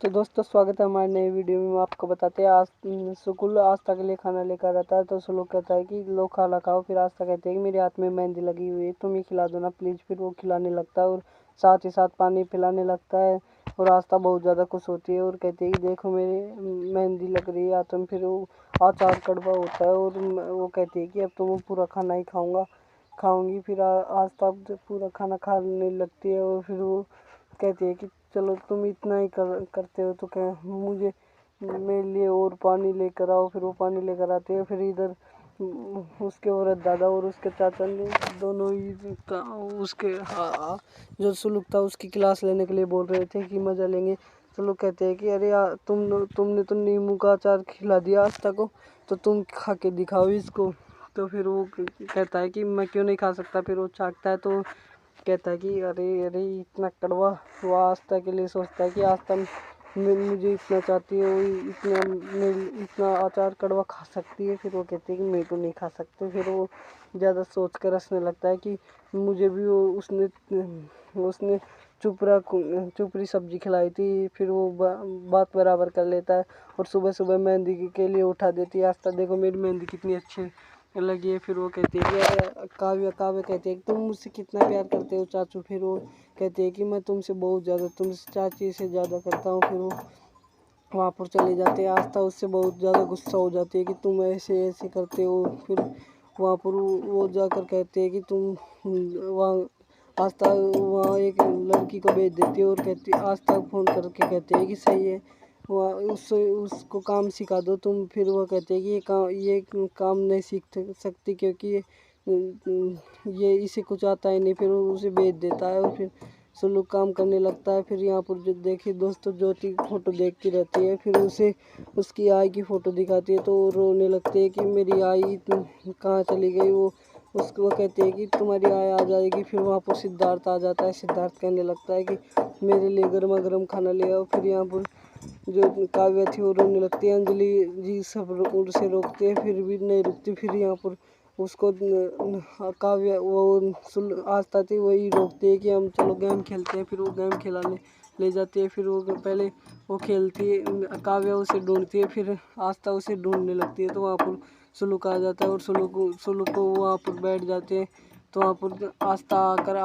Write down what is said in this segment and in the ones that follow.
तो दोस्तों स्वागत है हमारे नए वीडियो में। आपको बताते हैं आज सुकुल आस्था के लिए खाना लेकर आता है। तो सुलूक कहता है कि लो खाना खाओ। फिर आस्था कहती है कि मेरे हाथ में मेहंदी लगी हुई है, तुम ही खिला दो ना प्लीज़। फिर वो खिलाने लगता है और साथ ही साथ पानी पिलाने लगता है। और आस्था बहुत ज़्यादा खुश होती है और कहती है कि देखो मेरी मेहंदी लग रही है हाथ में। फिर वो अचार कड़वा होता है और वो कहती है कि अब तो वो पूरा खाना ही खाऊंगी। फिर आस्था पूरा खाना खाने लगती है और फिर वो कहती है कि चलो तुम इतना ही करते हो तो क्या मुझे मेरे लिए और पानी लेकर आओ। फिर वो पानी लेकर आते हैं। फिर इधर उसके औरत दादा और उसके चाचा ने दोनों ही उसके जो सुलूक था उसकी क्लास लेने के लिए बोल रहे थे कि मज़ा लेंगे। तो लोग कहते हैं कि अरे यार तुमने तो नींबू का अचार खिला दिया आस्था को, तो तुम खा के दिखाओ इसको। तो फिर वो कहता है कि मैं क्यों नहीं खा सकता। फिर वो चाखता है तो कहता है कि अरे अरे इतना कड़वा। वो आस्था के लिए सोचता है कि आस्था मुझे इतना चाहती है, वो इतना अचार कड़वा खा सकती है। फिर वो कहती है कि मैं तो नहीं खा सकती। फिर वो ज़्यादा सोच कर हंसने लगता है कि मुझे भी वो उसने चुपड़ी सब्जी खिलाई थी। फिर वो बात बराबर कर लेता है और सुबह सुबह मेहंदी के लिए उठा देती है। आस्था देखो मेरी मेहंदी कितनी अच्छी लगी है। फिर वो कहती है कि काव्य कहती है कि तुम मुझसे कितना प्यार करते हो चाचू। फिर वो कहती है कि मैं तुमसे बहुत ज़्यादा, तुमसे चाची से ज़्यादा करता हूँ। फिर वो वहाँ पर चले जाते हैं। आस्था उससे बहुत ज़्यादा गुस्सा हो जाती है कि तुम ऐसे ऐसे करते हो। फिर वहाँ पर वो जाकर कहते हैं कि तुम वहाँ आस्था वहाँ एक लड़की को भेज देती है और कहती आस्था को फ़ोन करके कहते हैं कि सही है वह उसको काम सिखा दो तुम। फिर वह कहते हैं कि ये काम नहीं सीख सकती क्योंकि ये इसे कुछ आता ही नहीं। फिर वो उसे भेज देता है और फिर सुलूक काम करने लगता है। फिर यहाँ पर जो देखिए दोस्तों ज्योति फ़ोटो देखती रहती है। फिर उसे उसकी आई की फ़ोटो दिखाती है तो वो रोने लगती है कि मेरी आई कहाँ चली गई। वो कहते हैं कि तुम्हारी आय आ जाएगी। फिर वहाँ पर सिद्धार्थ आ जाता है। सिद्धार्थ कहने लगता है कि मेरे लिए गर्मा गर्म खाना ले आओ। फिर यहाँ पर जो काव्य थी वो रोने लगती है। अंजलि जी सब उसे रोकते हैं फिर भी नहीं रुकती। फिर यहाँ पर उसको काव्य वो आस्था थी वही रोकती है कि हम चलो गेम खेलते हैं। फिर वो गेम खिलाने ले जाती है। फिर वो पहले वो खेलती है, काव्य उसे ढूंढती है। फिर आस्था उसे ढूंढने लगती है तो वहाँ पर सुलूक आ जाता है और सुलूक को वहाँ पर बैठ जाते हैं। तो वहाँ पर आस्था आकर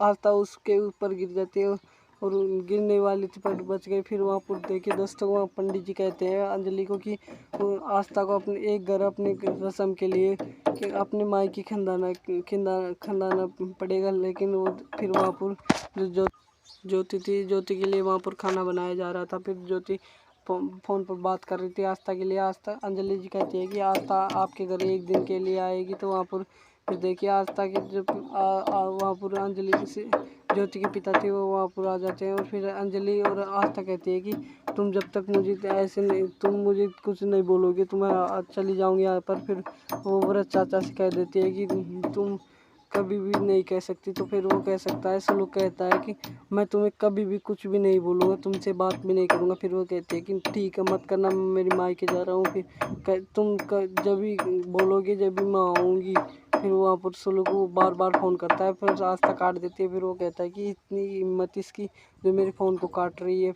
आस्था उसके ऊपर गिर जाती है और गिरने वाली थी पर बच गई। फिर वहाँ पर देखिए दोस्तों वहाँ पंडित जी कहते हैं अंजलि को कि आस्था को अपने एक घर अपने रस्म के लिए कि अपने मायके खंदाना पड़ेगा। लेकिन वो फिर वहाँ पर जो ज्योति के लिए वहाँ पर खाना बनाया जा रहा था। फिर ज्योति फ़ोन पर बात कर रही थी आस्था के लिए। आस्था अंजलि जी कहती है कि आस्था आपके घर एक दिन के लिए आएगी। तो वहाँ पर फिर देखिए आस्था के जब वहाँ पर अंजलि से ज्योति के पिता थे वो वहाँ पर आ जाते हैं। और फिर अंजलि और आस्था कहती है कि तुम जब तक मुझे ऐसे नहीं, तुम मुझे कुछ नहीं बोलोगे तो मैं चली जाऊँगी यहाँ पर। फिर वो व्रत चाचा से कह देती है कि तुम कभी भी नहीं कह सकती। तो फिर वो कह सकता है सुलूक कहता है कि मैं तुम्हें कभी भी कुछ भी नहीं बोलूँगा, तुमसे बात भी नहीं करूँगा। फिर वो कहती है कि ठीक है मत करना, मैं मेरी मायके जा रहा हूँ। फिर तुम जब भी बोलोगे जब भी मैं आऊँगी। फिर वहाँ पर सुलूक को बार बार फ़ोन करता है। फिर आस्था काट देती है। फिर वो कहता है कि इतनी हिम्मत इसकी जो मेरे फ़ोन को काट रही है।